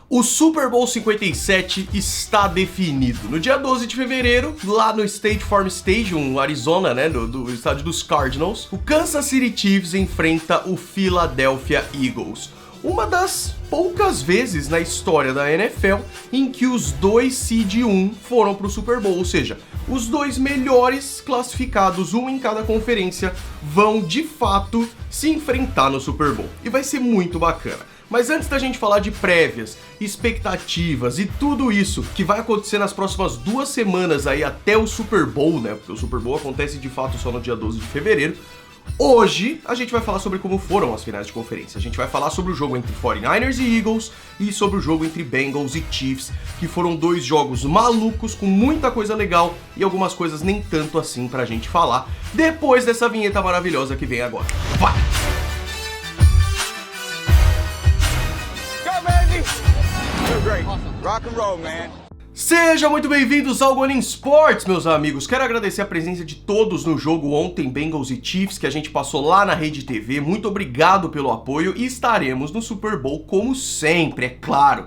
O Super Bowl 57 está definido. No dia 12 de fevereiro, lá no State Farm Stadium, Arizona, né, do estádio dos Cardinals, o Kansas City Chiefs enfrenta o Philadelphia Eagles. Uma das poucas vezes na história da NFL em que os dois seed 1 foram para o Super Bowl, ou seja, os dois melhores classificados, um em cada conferência, vão de fato se enfrentar no Super Bowl. E vai ser muito bacana. Mas antes da gente falar de prévias, expectativas e tudo isso que vai acontecer nas próximas 2 semanas aí até o Super Bowl, né? Porque o Super Bowl acontece de fato só no dia 12 de fevereiro. Hoje a gente vai falar sobre como foram as finais de conferência. A gente vai falar sobre o jogo entre 49ers e Eagles e sobre o jogo entre Bengals e Chiefs, que foram 2 jogos malucos com muita coisa legal e algumas coisas nem tanto assim pra gente falar depois dessa vinheta maravilhosa que vem agora. Vai! Rock and roll, man. Sejam muito bem-vindos ao Going Sports, meus amigos. Quero agradecer a presença de todos no jogo ontem, Bengals e Chiefs, que a gente passou lá na Rede TV. Muito obrigado pelo apoio e estaremos no Super Bowl como sempre, é claro.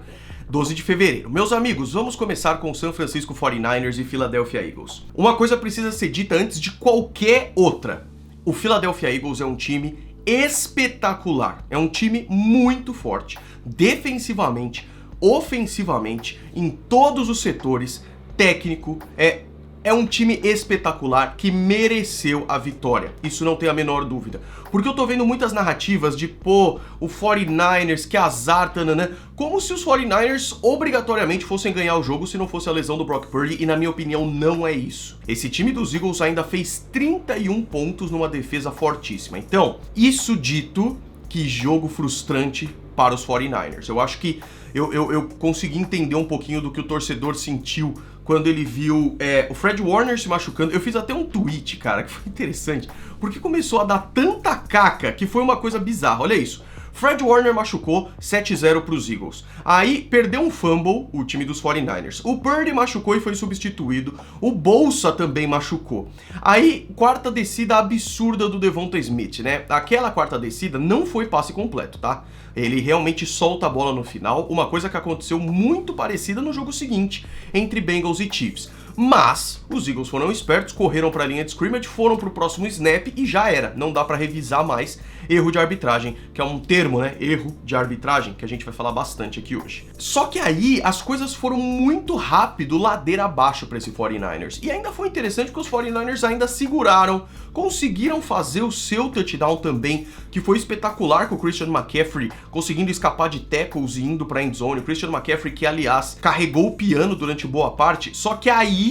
12 de fevereiro. Meus amigos, vamos começar com o San Francisco 49ers e Philadelphia Eagles. Uma coisa precisa ser dita antes de qualquer outra. O Philadelphia Eagles é um time espetacular. É um time muito forte, defensivamente, ofensivamente, em todos os setores, técnico, é um time espetacular que mereceu a vitória, isso não tem a menor dúvida, porque eu tô vendo muitas narrativas de, pô, o 49ers, que azar, tananã, como se os 49ers obrigatoriamente fossem ganhar o jogo se não fosse a lesão do Brock Purdy, e na minha opinião não é isso. Esse time dos Eagles ainda fez 31 pontos numa defesa fortíssima, então, isso dito, que jogo frustrante para os 49ers. Eu acho que eu consegui entender um pouquinho do que o torcedor sentiu quando ele viu o Fred Warner se machucando. Eu fiz até um tweet, cara, que foi interessante, porque começou a dar tanta caca que foi uma coisa bizarra. Olha isso. Fred Warner machucou, 7-0 para os Eagles. Aí perdeu um fumble, o time dos 49ers. O Purdy machucou e foi substituído. O Bolsa também machucou. Aí, quarta descida absurda do Devonta Smith, né? Aquela quarta descida não foi passe completo, tá? Ele realmente solta a bola no final, uma coisa que aconteceu muito parecida no jogo seguinte, entre Bengals e Chiefs. Mas os Eagles foram espertos, correram para a linha de scrimmage, foram para o próximo snap e já era. Não dá para revisar mais. Erro de arbitragem, que é um termo, né? Erro de arbitragem, que a gente vai falar bastante aqui hoje. Só que aí as coisas foram muito rápido, ladeira abaixo para esse 49ers. E ainda foi interessante porque os 49ers ainda seguraram, conseguiram fazer o seu touchdown também, que foi espetacular com o Christian McCaffrey conseguindo escapar de tackles e indo para a endzone. O Christian McCaffrey que, aliás, carregou o piano durante boa parte, só que aí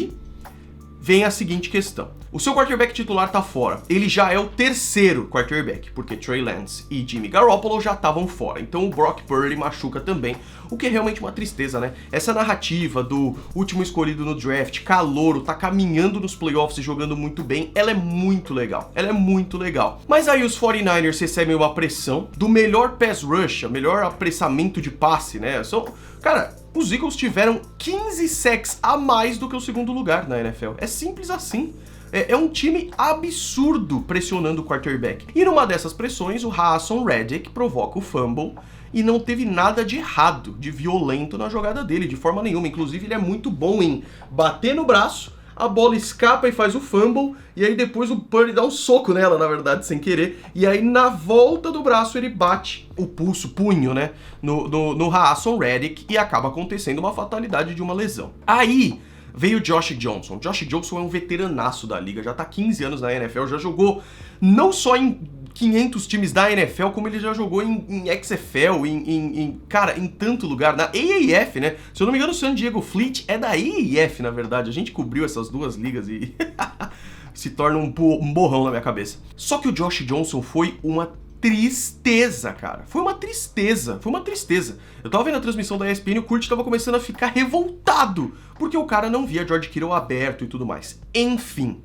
vem a seguinte questão. O seu quarterback titular tá fora. Ele já é o terceiro quarterback, porque Trey Lance e Jimmy Garoppolo já estavam fora. Então o Brock Purdy machuca também, o que é realmente uma tristeza, né? Essa narrativa do último escolhido no draft, calouro, tá caminhando nos playoffs e jogando muito bem, ela é muito legal. Ela é muito legal. Mas aí os 49ers recebem uma pressão do melhor pass rush, o melhor apressamento de passe, né? Cara, os Eagles tiveram 15 sacks a mais do que o segundo lugar na NFL. É simples assim. É um time absurdo pressionando o quarterback. E numa dessas pressões, o Haason Reddick provoca o fumble e não teve nada de errado, de violento na jogada dele, de forma nenhuma. Inclusive, ele é muito bom em bater no braço, a bola escapa e faz o fumble, e aí depois o Purdy dá um soco nela, na verdade, sem querer, e aí na volta do braço ele bate o punho, né, no Haason Reddick, e acaba acontecendo uma fatalidade de uma lesão. Aí veio Josh Johnson. Josh Johnson é um veteranaço da liga, já tá 15 anos na NFL, já jogou não só em 500 times da NFL, como ele já jogou em XFL, cara, em tanto lugar, na AAF, né? Se eu não me engano, o San Diego Fleet é da AAF, na verdade. A gente cobriu essas duas ligas e se torna um borrão na minha cabeça. Só que o Josh Johnson foi uma tristeza, cara. Foi uma tristeza. Eu tava vendo a transmissão da ESPN e o Kurt tava começando a ficar revoltado, porque o cara não via George Kittle aberto e tudo mais. Enfim,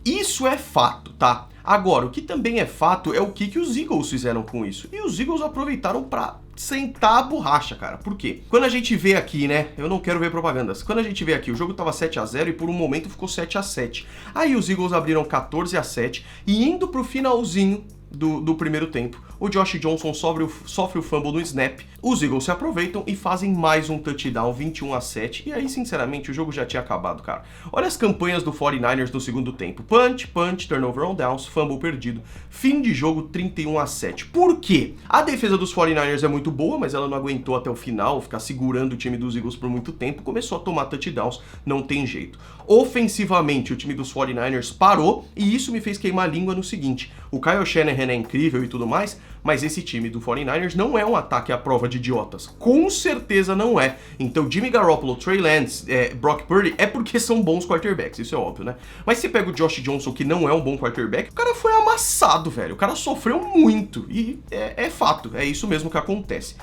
isso é fato, tá? Agora, o que também é fato é o que os Eagles fizeram com isso. E os Eagles aproveitaram pra sentar a borracha, cara. Por quê? Quando a gente vê aqui, né? Eu não quero ver propagandas. Quando a gente vê aqui, o jogo tava 7-0 e por um momento ficou 7-7. Aí os Eagles abriram 14-7 e indo pro finalzinho do primeiro tempo, o Josh Johnson sofre o fumble no snap, os Eagles se aproveitam e fazem mais um touchdown, 21-7, e aí, sinceramente, o jogo já tinha acabado, cara. Olha as campanhas do 49ers no segundo tempo. Punch, turnover on downs, fumble perdido, fim de jogo 31-7. Por quê? A defesa dos 49ers é muito boa, mas ela não aguentou até o final, ficar segurando o time dos Eagles por muito tempo, começou a tomar touchdowns, não tem jeito. Ofensivamente, o time dos 49ers parou, e isso me fez queimar a língua no seguinte: o Kyle Shanahan é incrível e tudo mais, mas esse time do 49ers não é um ataque à prova de idiotas. Com certeza não é. Então Jimmy Garoppolo, Trey Lance, Brock Purdy é porque são bons quarterbacks, isso é óbvio, né? Mas você pega o Josh Johnson, que não é um bom quarterback, o cara foi amassado, velho. O cara sofreu muito. E é fato, é isso mesmo que acontece.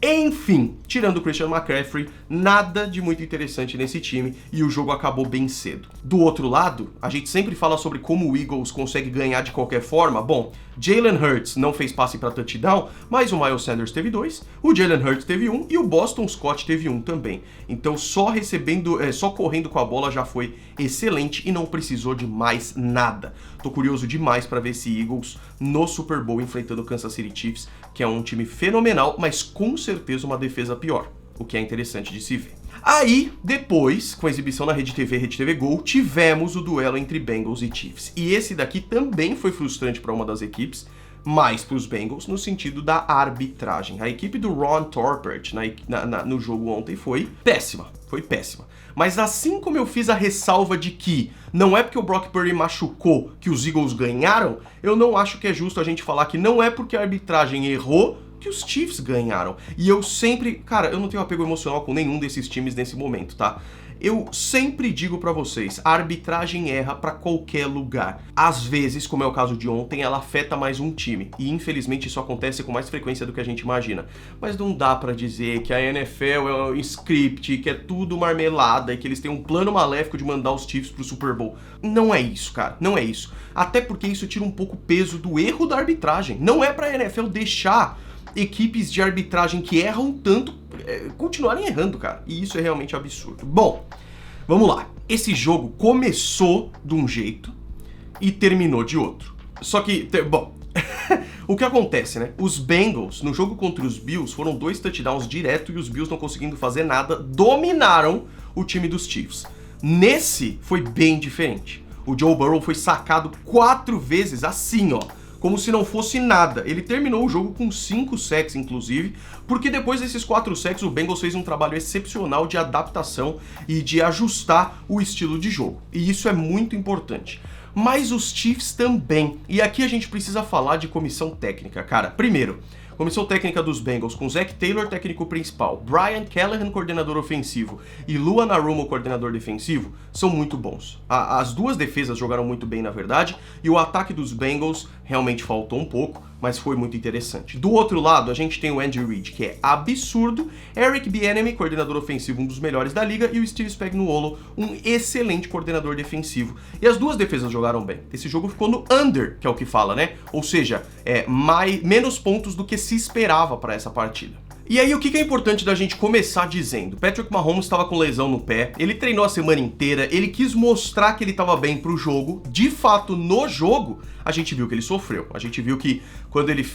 Enfim, tirando o Christian McCaffrey, nada de muito interessante nesse time e o jogo acabou bem cedo. Do outro lado, a gente sempre fala sobre como o Eagles consegue ganhar de qualquer forma. Bom, Jalen Hurts não fez passe para touchdown, mas o Miles Sanders teve 2, o Jalen Hurts teve 1 e o Boston Scott teve 1 também. Então só correndo com a bola já foi excelente e não precisou de mais nada. Tô curioso demais para ver esse Eagles no Super Bowl enfrentando o Kansas City Chiefs, que é um time fenomenal, mas com certeza uma defesa pior, o que é interessante de se ver. Aí, depois, com a exibição na Rede TV Go, tivemos o duelo entre Bengals e Chiefs. E esse daqui também foi frustrante para uma das equipes, mais para os Bengals, no sentido da arbitragem. A equipe do Ron Torpert no jogo ontem foi péssima. Mas assim como eu fiz a ressalva de que não é porque o Brock Purdy machucou que os Eagles ganharam, eu não acho que é justo a gente falar que não é porque a arbitragem errou que os Chiefs ganharam. E eu sempre, cara, eu não tenho apego emocional com nenhum desses times nesse momento, tá? Eu sempre digo pra vocês, a arbitragem erra pra qualquer lugar. Às vezes, como é o caso de ontem, ela afeta mais um time. E infelizmente isso acontece com mais frequência do que a gente imagina. Mas não dá pra dizer que a NFL é um script, que é tudo marmelada e que eles têm um plano maléfico de mandar os Chiefs pro Super Bowl. Não é isso, cara. Não é isso. Até porque isso tira um pouco o peso do erro da arbitragem. Não é pra NFL deixar equipes de arbitragem que erram tanto continuarem errando, cara. E isso é realmente absurdo. Bom, vamos lá. Esse jogo começou de um jeito e terminou de outro. Só que, bom, o que acontece, né? Os Bengals, no jogo contra os Bills, foram 2 touchdowns direto e os Bills não conseguindo fazer nada, dominaram o time dos Chiefs. Nesse, foi bem diferente. O Joe Burrow foi sacado 4 vezes assim, ó, como se não fosse nada. Ele terminou o jogo com 5 sacks, inclusive, porque depois desses 4 sacks o Bengals fez um trabalho excepcional de adaptação e de ajustar o estilo de jogo. E isso é muito importante. Mas os Chiefs também. E aqui a gente precisa falar de comissão técnica, cara. Primeiro, comissão técnica dos Bengals, com Zac Taylor, técnico principal, Brian Callahan, coordenador ofensivo, e Lou Anarumo, coordenador defensivo, são muito bons. As duas defesas jogaram muito bem, na verdade, e o ataque dos Bengals realmente faltou um pouco, mas foi muito interessante. Do outro lado, a gente tem o Andy Reid, que é absurdo, Eric Bieniemy, coordenador ofensivo, um dos melhores da liga, e o Steve Spagnuolo, um excelente coordenador defensivo. E as duas defesas jogaram bem. Esse jogo ficou no under, que é o que fala, né? Ou seja, menos pontos do que se esperava para essa partida. E aí, o que é importante da gente começar dizendo? Patrick Mahomes estava com lesão no pé, ele treinou a semana inteira, ele quis mostrar que ele estava bem pro jogo. De fato, no jogo, a gente viu que ele sofreu. A gente viu que quando ele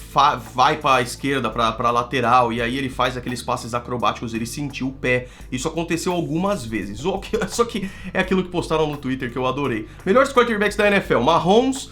vai para a esquerda, para a lateral, e aí ele faz aqueles passes acrobáticos, ele sentiu o pé. Isso aconteceu algumas vezes. Só que é aquilo que postaram no Twitter que eu adorei. Melhores quarterbacks da NFL, Mahomes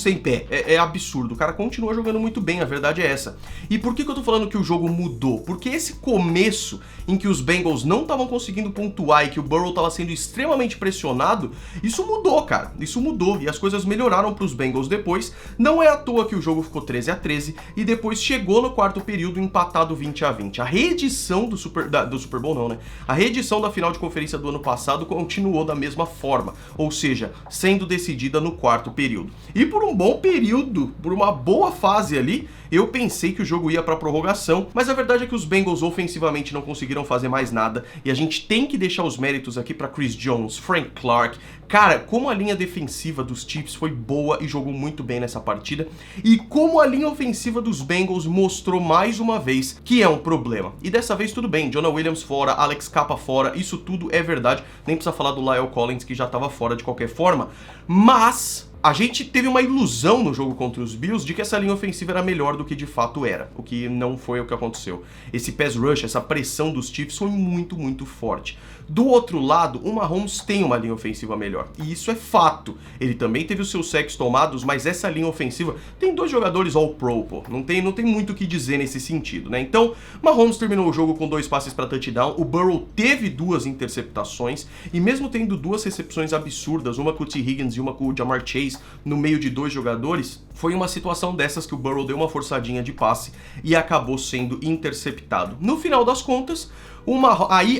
sem pé. É absurdo. O cara continua jogando muito bem, a verdade é essa. E por que eu tô falando que o jogo mudou? Porque esse começo em que os Bengals não estavam conseguindo pontuar e que o Burrow estava sendo extremamente pressionado, isso mudou, cara. Isso mudou e as coisas melhoraram para os Bengals depois. Não é à toa que o jogo ficou 13-13 e depois chegou no quarto período empatado 20-20. A reedição do Super Bowl não, né? A reedição da final de conferência do ano passado continuou da mesma forma, ou seja, sendo decidida no quarto período. E por um bom período, por uma boa fase ali, eu pensei que o jogo ia para prorrogação, mas a verdade é que os Bengals ofensivamente não conseguiram fazer mais nada e a gente tem que deixar os méritos aqui para Chris Jones, Frank Clark. Cara, como a linha defensiva dos Chiefs foi boa e jogou muito bem nessa partida, e como a linha ofensiva dos Bengals mostrou mais uma vez que é um problema. E dessa vez tudo bem, Jonah Williams fora, Alex Capa fora, isso tudo é verdade, nem precisa falar do La'el Collins que já estava fora de qualquer forma, mas a gente teve uma ilusão no jogo contra os Bills de que essa linha ofensiva era melhor do que de fato era, o que não foi o que aconteceu. Esse pass rush, essa pressão dos Chiefs foi muito, muito forte. Do outro lado, o Mahomes tem uma linha ofensiva melhor, e isso é fato. Ele também teve os seus sacks tomados, mas essa linha ofensiva tem 2 jogadores All-Pro, pô. Não tem muito o que dizer nesse sentido, né? Então, Mahomes terminou o jogo com 2 passes para touchdown, o Burrow teve 2 interceptações, e mesmo tendo 2 recepções absurdas, uma com o T. Higgins e uma com o Ja'Marr Chase, no meio de 2 jogadores, foi uma situação dessas que o Burrow deu uma forçadinha de passe e acabou sendo interceptado. No final das contas,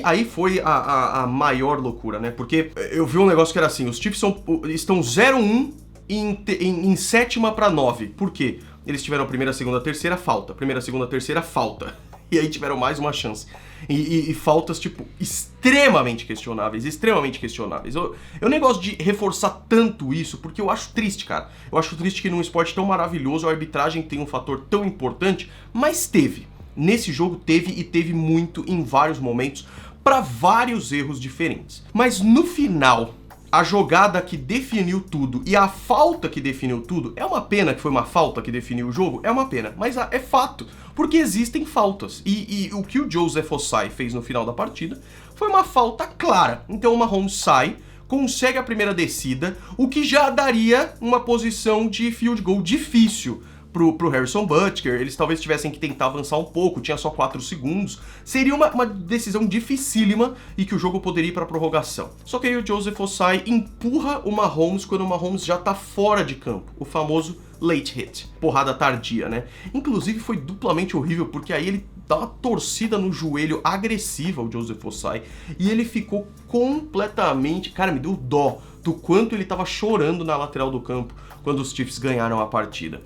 aí foi a maior loucura, né? Porque eu vi um negócio que era assim, os Chiefs estão 0-1 em sétima para 9. Por quê? Eles tiveram primeira, segunda, terceira, falta. Primeira, segunda, terceira, falta. E aí tiveram mais uma chance. E faltas, tipo, extremamente questionáveis, extremamente questionáveis. Eu nem gosto de reforçar tanto isso, porque eu acho triste, cara. Eu acho triste que num esporte tão maravilhoso a arbitragem tem um fator tão importante, mas teve. Nesse jogo teve, e teve muito em vários momentos, para vários erros diferentes. Mas no final, a jogada que definiu tudo e a falta que definiu tudo, é uma pena que foi uma falta que definiu o jogo? É uma pena, mas é fato, porque existem faltas. E o que o Joseph Ossai fez no final da partida foi uma falta clara. Então o Mahomes sai, consegue a primeira descida, o que já daria uma posição de field goal difícil pro Harrison Butker. Eles talvez tivessem que tentar avançar um pouco, tinha só 4 segundos. Seria uma decisão dificílima e que o jogo poderia ir pra prorrogação. Só que aí o Joseph Ossai empurra o Mahomes quando o Mahomes já tá fora de campo, o famoso late hit, porrada tardia, né? Inclusive foi duplamente horrível, porque aí ele dá uma torcida no joelho agressiva, o Joseph Ossai, e ele ficou completamente... Cara, me deu dó do quanto ele tava chorando na lateral do campo quando os Chiefs ganharam a partida.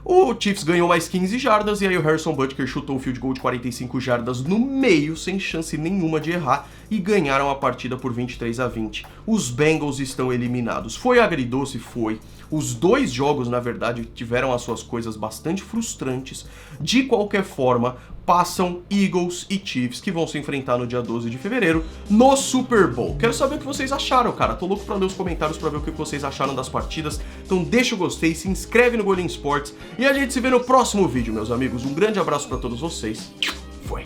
O Chiefs ganhou mais 15 jardas e aí o Harrison Butker chutou um field goal de 45 jardas no meio, sem chance nenhuma de errar, e ganharam a partida por 23-20. Os Bengals estão eliminados. Foi agridoce? Foi. Os 2 jogos, na verdade, tiveram as suas coisas bastante frustrantes. De qualquer forma, passam Eagles e Chiefs, que vão se enfrentar no dia 12 de fevereiro no Super Bowl. Quero saber o que vocês acharam, cara. Tô louco pra ler os comentários pra ver o que vocês acharam das partidas. Então deixa o gostei, se inscreve no Golim Sports e a gente se vê no próximo vídeo, meus amigos. Um grande abraço pra todos vocês. Foi.